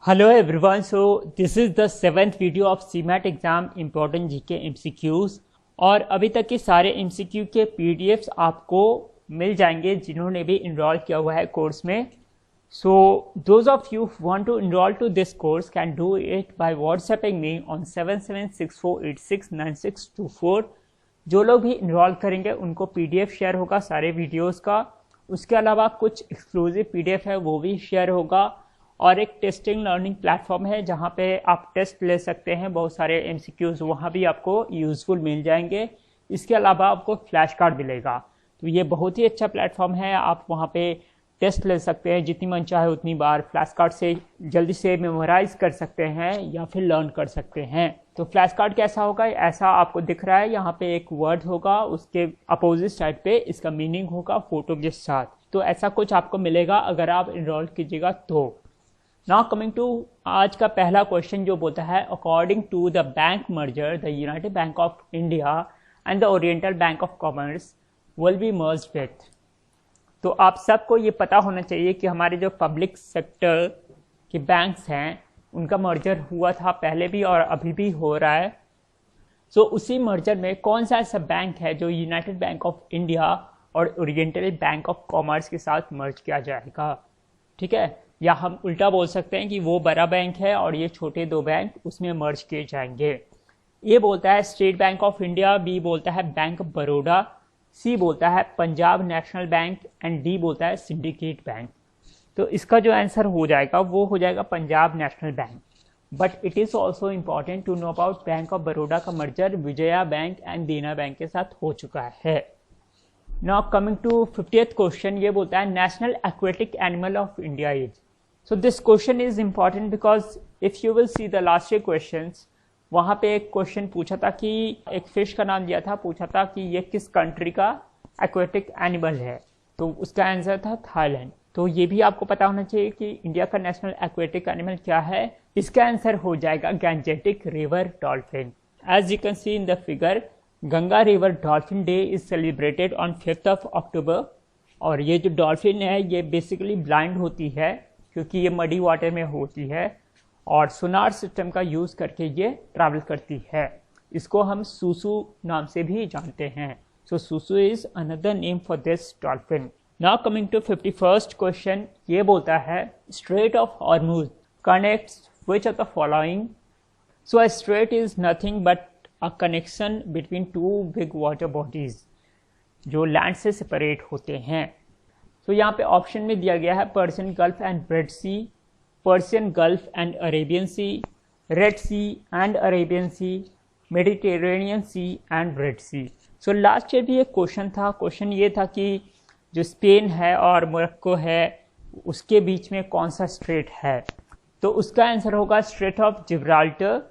Hello everyone, so this is the 7th video of CMAT exam important GK MCQs और अभी तक के सारे MCQ के PDFs आपको मिल जाएंगे जिन्होंने भी इनरोल किया हुआ है कोर्स में. So those of you who want to enroll to this course can do it by WhatsApping me on 7764869624. जो लोग भी इनरोल करेंगे उनको PDF शेयर होगा सारे वीडियोस का. उसके अलावा कुछ एक्सक्लूसिव PDF है वो भी शेयर होगा और एक टेस्टिंग लर्निंग प्लेटफॉर्म है जहाँ पे आप टेस्ट ले सकते हैं. बहुत सारे MCQs वहाँ भी आपको यूज़फुल मिल जाएंगे. इसके अलावा आपको फ्लैश कार्ड मिलेगा. तो ये बहुत ही अच्छा प्लेटफॉर्म है. आप वहाँ पे टेस्ट ले सकते हैं जितनी मन चाहे उतनी बार. फ्लैश कार्ड से जल्दी से मेमोराइज कर सकते हैं या फिर लर्न कर सकते हैं. तो फ्लैश कार्ड कैसा होगा ऐसा आपको दिख रहा है. यहाँ पे एक वर्ड होगा, उसके अपोजिट साइड पे इसका मीनिंग होगा फोटो के साथ. तो ऐसा कुछ आपको मिलेगा अगर आप इनरोल कीजिएगा तो. नाउ कमिंग टू आज का पहला क्वेश्चन जो बोलता है according to the bank merger the United Bank of India and the Oriental Bank of Commerce will be merged with. तो आप सबको ये पता होना चाहिए कि हमारे जो पब्लिक सेक्टर के बैंक्स हैं उनका मर्जर हुआ था पहले भी और अभी भी हो रहा है. सो उसी मर्जर में कौन सा ऐसा बैंक है जो यूनाइटेड बैंक ऑफ इंडिया और ओरिएंटल बैंक ऑफ कॉमर्स के साथ मर्ज किया जाएगा. ठीक है, या हम उल्टा बोल सकते हैं कि वो बड़ा बैंक है और ये छोटे दो बैंक उसमें मर्ज किए जाएंगे. ए बोलता है State Bank of India, B बोलता है बैंक ऑफ बड़ौदा, सी बोलता है Punjab National Bank and D बोलता है सिंडिकेट बैंक. तो इसका जो आंसर हो जाएगा वो हो जाएगा Punjab National Bank. But it is also important to know about Bank of Baroda का merger Vijaya Bank and Dena Bank के साथ हो चुका है. Now coming to 50th question, ये बोलता है national aquatic animal of India is. So this question is important because if you will see the last year questions, वहाँ पे एक क्वेश्चन पूछा था कि एक फिश का नाम दिया था, पूछा था कि ये किस कंट्री का एक्वेटिक एनिमल है. तो उसका आंसर था थाईलैंड. तो ये भी आपको पता होना चाहिए कि इंडिया का नेशनल एक्वेटिक एनिमल क्या है. इसका आंसर हो जाएगा Gangetic river dolphin. As you can see in the figure, Ganga river dolphin day is celebrated on 5th October. और ये जो डॉल्फिन है ये बेसिकली ब्लाइंड होती है क्योंकि ये मडी वाटर में होती है और सोनार सिस्टम का यूज़ करके ये ट्रैवल करती है. इसको हम सूसू नाम से भी जानते हैं. So susu is another name for this dolphin. Now coming to 51st question, ये बोलता है strait of Hormuz connects which of the following. So a strait is nothing but a connection between two big water bodies जो land से separate होते हैं. तो यहाँ पे ऑप्शन में दिया गया है Persian Gulf and Red Sea, Persian Gulf and Arabian Sea, Red Sea and Arabian Sea, Mediterranean Sea and Red Sea. So last year भी एक क्वेश्चन था. क्वेश्चन ये था कि जो स्पेन है और मोरक्को है उसके बीच में कौन सा स्ट्रेट है. तो उसका आंसर होगा स्ट्रेट ऑफ जिब्राल्टर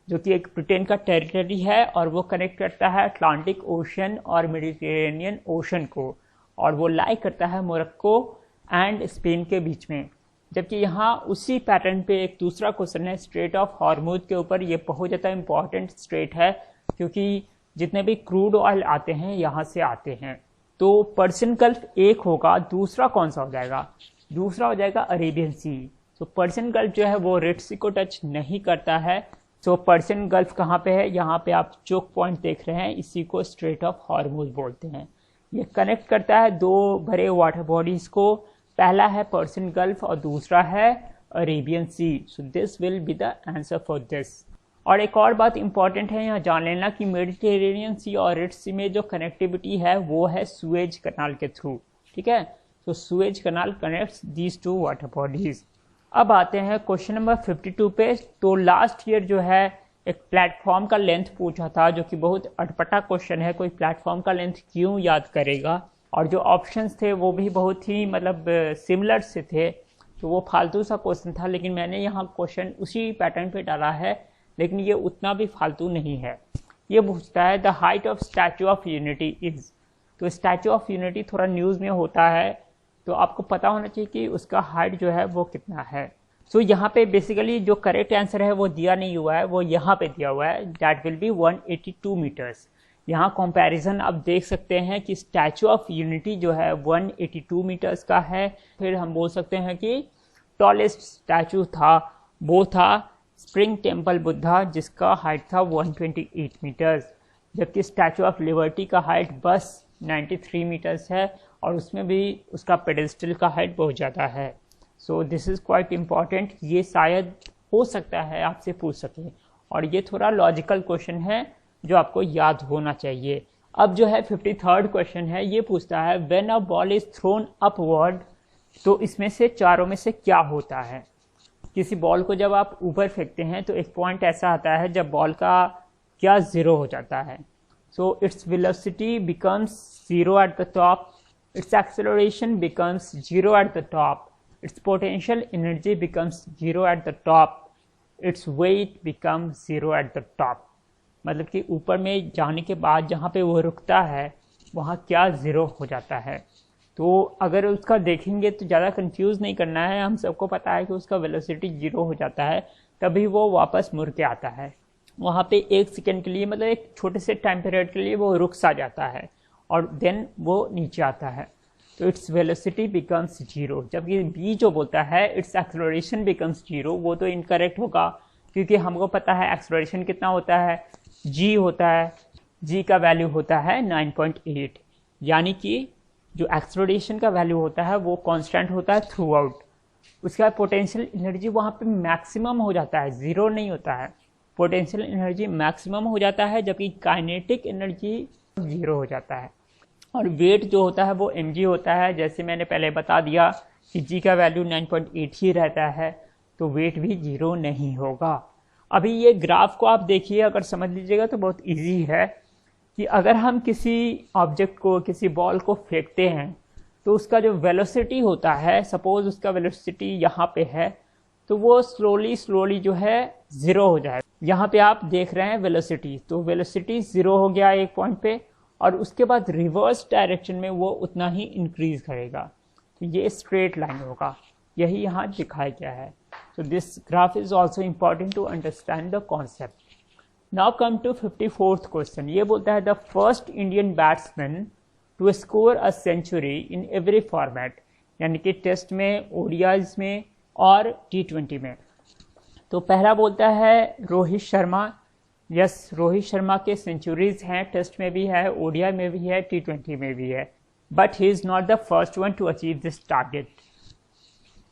जो कि एक ब्रिटेन का टेरिटरी है और वो कनेक्ट करता है अटलांटिक ओशन और मेडिटेरेनियन ओशन को और वो लाई करता है मोरक्को एंड स्पेन के बीच में. जबकि यहाँ उसी पैटर्न पे एक दूसरा क्वेश्चन है स्ट्रेट ऑफ हॉर्मुज के ऊपर. ये बहुत ज़्यादा इंपॉर्टेंट स्ट्रेट है क्योंकि जितने भी क्रूड ऑयल आते हैं यहाँ से आते हैं. तो पर्शियन गल्फ एक होगा, दूसरा कौन सा हो जाएगा? दूसरा हो जाएगा अरेबियन सी. तो पर्शियन गल्फ जो है वो रेड सी को टच नहीं करता है. तो पर्शियन गल्फ कहाँ पे है? यहाँ पे आप चोक पॉइंट देख रहे हैं, इसी को स्ट्रेट ऑफ हॉर्मुज बोलते हैं. ये कनेक्ट करता है दो बड़े वाटर बॉडीज को. पहला है पर्शियन गल्फ और दूसरा है Arabian Sea. So this will be the answer for this. और एक और बात इंपॉर्टेंट है यहाँ जान लेना कि मेडिटेरेनियन सी और रेड सी में जो कनेक्टिविटी है वो है सुएज कनाल के थ्रू. ठीक है, तो Suez Canal connects these two water bodies. अब आते हैं क्वेश्चन नंबर 52 पे. तो लास्ट ईयर जो है एक प्लेटफॉर्म का लेंथ पूछा था जो कि बहुत अटपटा क्वेश्चन है. कोई प्लेटफॉर्म का लेंथ क्यों याद करेगा. और जो ऑप्शंस थे वो भी बहुत ही मतलब सिमिलर से थे. तो वो फालतू सा क्वेश्चन था लेकिन मैंने यहाँ क्वेश्चन उसी पैटर्न पे डाला है लेकिन ये उतना भी फालतू नहीं है. ये पूछता है the height of statute of unity is. तो स्टैचू ऑफ यूनिटी थोड़ा न्यूज़ में होता है तो आपको पता होना चाहिए कि उसका हाइट जो है वो कितना है. सो यहाँ पे बेसिकली जो करेक्ट आंसर है वो दिया नहीं हुआ है, वो यहाँ पे दिया हुआ है. That will be 182 metres. यहाँ कंपैरिजन आप देख सकते हैं कि स्टैचू ऑफ यूनिटी जो है 182 मीटर्स का है. फिर हम बोल सकते हैं कि टॉलेस्ट स्टैचू था वो था स्प्रिंग टेम्पल बुद्धा, जिसका हाइट था 128 मीटर्स, जबकि स्टैचू ऑफ लिबर्टी का हाइट बस 93 मीटर्स है और उसमें भी उसका पेडेस्टल का हाइट बहुत ज़्यादा है। So this is quite important, ये शायद हो सकता है आपसे पूछ सके, और ये थोड़ा लॉजिकल क्वेश्चन है जो आपको याद होना चाहिए। अब जो है 53rd क्वेश्चन है, ये पूछता है when a ball is throne upward, तो इसमें से चारों में से क्या होता है। किसी बॉल को जब आप ऊपर फेंकते हैं तो एक पॉइंट ऐसा आता है जब बॉल का क्या ज़ीरो हो जाता है। So its velocity becomes zero at the top, it's acceleration becomes zero at the top, it's potential energy becomes zero at the top, its weight becomes zero at the top. मतलब कि ऊपर में जाने के बाद जहाँ पे वो रुकता है वहाँ क्या ज़ीरो हो जाता है। तो अगर उसका देखेंगे तो ज़्यादा कंफ्यूज नहीं करना है, हम सबको पता है कि उसका वेलोसिटी 0 हो जाता है, तभी वो वापस मुड़ के आता है। वहाँ पे 1 सेकेंड के लिए, मतलब एक छोटे से टाइम पीरियड के लिए वो रुक सा जाता है और देन वो नीचे आता है। तो इट्स वेलोसिटी बिकम्स 0। जबकि बी जो बोलता है इट्स एक्सेलरेशन बिकम्स 0, वो तो इनकरेक्ट होगा, क्योंकि हमको पता है एक्सेलरेशन कितना होता है, g होता है, g का वैल्यू होता है 9.8, यानी कि जो एक्सेलरेशन का वैल्यू होता है वो कांस्टेंट होता है थ्रू आउट। उसका पोटेंशियल एनर्जी वहाँ पे मैक्सिमम हो जाता है, ज़ीरो नहीं होता है, पोटेंशियल एनर्जी मैक्सिमम हो जाता है, जबकि काइनेटिक एनर्जी 0 हो जाता है। और वेट जो होता है वो mg होता है, जैसे मैंने पहले बता दिया कि g का वैल्यू 9.8 ही रहता है, तो वेट भी 0 नहीं होगा। अभी ये ग्राफ को आप देखिए, अगर समझ लीजिएगा तो बहुत इजी है कि अगर हम किसी ऑब्जेक्ट को, किसी बॉल को फेंकते हैं तो उसका जो वेलोसिटी होता है, सपोज उसका वेलोसिटी यहाँ पे है, तो वो स्लोली जो है 0 हो जाए। यहाँ पे आप देख रहे हैं वेलोसिटी, तो वेलोसिटी 0 हो गया एक पॉइंट पे, और उसके बाद रिवर्स डायरेक्शन में वो उतना ही इंक्रीज करेगा, तो ये स्ट्रेट लाइन होगा, यही यहाँ दिखाया गया है। So this graph is also important to understand the concept. Now come to 54th question. ये बोलता है the first Indian batsman to score a century in every format, यानी कि टेस्ट में, ODIs में और T20 में। तो पहला बोलता है रोहित शर्मा। यस, रोहित शर्मा के सेंचुरीज हैं, टेस्ट में भी है, ODI में भी है, T20 में भी है, but he is not the first one to achieve this target.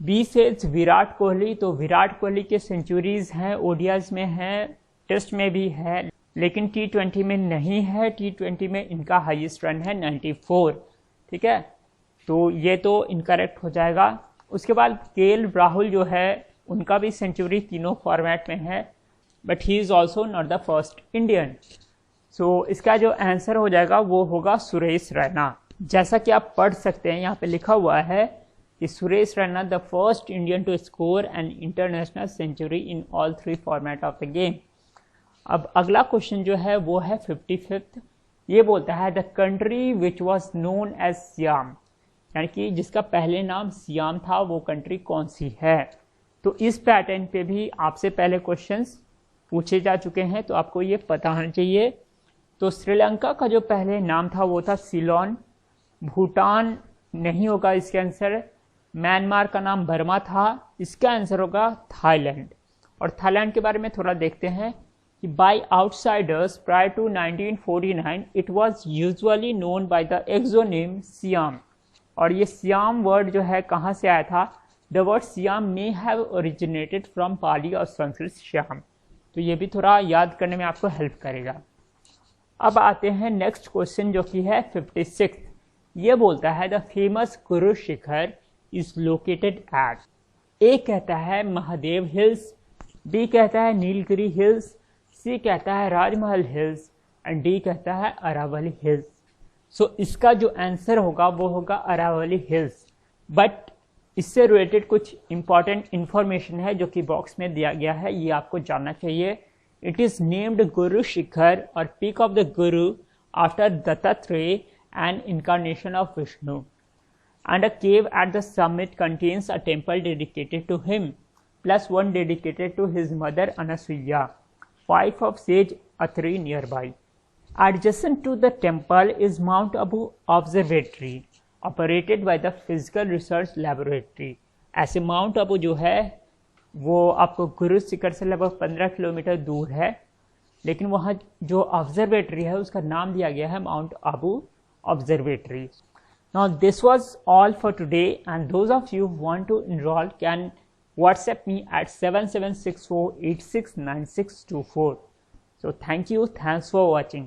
B says Virat Kohli. तो विराट कोहली के सेंचुरीज हैं, ओडियाज में हैं, टेस्ट में भी है, लेकिन T20 में नहीं है। T20 में इनका हाईएस्ट रन है 94, ठीक है, तो ये तो इनकरेक्ट हो जाएगा। उसके बाद केएल राहुल जो है, उनका भी सेंचुरी तीनों फॉर्मेट में है, but he is also not the first Indian. So इसका जो आंसर हो जाएगा वो होगा सुरेश रैना। जैसा कि आप पढ़ सकते हैं, यहाँ पे लिखा हुआ है कि Suresh Raina the first Indian to score an international century in all 3 format of the game. अब अगला क्वेश्चन जो है वो है 55th। ये बोलता है the country which was known as Siam, यानी कि जिसका पहले नाम सियाम था, वो कंट्री कौन सी है। तो इस पैटर्न पे भी आपसे पहले क्वेश्चंस पूछे जा चुके हैं, तो आपको ये पता होना चाहिए। तो श्रीलंका का जो पहले नाम था वो था सिलोन। भूटान नहीं होगा इसका आंसर। म्यांमार का नाम बर्मा था, इसका आंसर होगा थाईलैंड। और थाईलैंड के बारे में थोड़ा देखते हैं कि by outsiders prior to 1949 it was usually known by the exonym Siam. और ये सियाम वर्ड जो है कहाँ से आया था, the word Siam may have originated from Pali और संस्कृत श्याम। तो ये भी थोड़ा याद करने में आपको हेल्प करेगा। अब आते हैं नेक्स्ट क्वेश्चन जो कि है 56। ये बोलता है the famous Guru Shikhar is located at. ए कहता है महादेव हिल्स, बी कहता है नीलगिरी हिल्स, सी कहता है राजमहल हिल्स एंड डी कहता है अरावली हिल्स। सो इसका जो आंसर होगा वो होगा अरावली हिल्स। बट इससे रिलेटेड कुछ इंपॉर्टेंट इंफॉर्मेशन है जो कि बॉक्स में दिया गया है, ये आपको जानना चाहिए। It is named Guru Shikhar और peak of the Guru after Dattatreya and incarnation of Vishnu, and a cave at the summit contains a temple dedicated to him, plus one dedicated to his mother Anasuya, wife of sage Atri nearby. Adjacent to the temple is Mount Abu Observatory, operated by the Physical Research Laboratory. ऐसे mount Abu जो है वो आपको गुरु शिखर से लगभग 15 kilometre दूर है, लेकिन वहाँ जो ऑब्जर्वेटरी है उसका नाम दिया गया है mount Abu observatory. Now this was all for today, and those of you who want to enroll can WhatsApp me at 7764869624. So thank you, thanks for watching.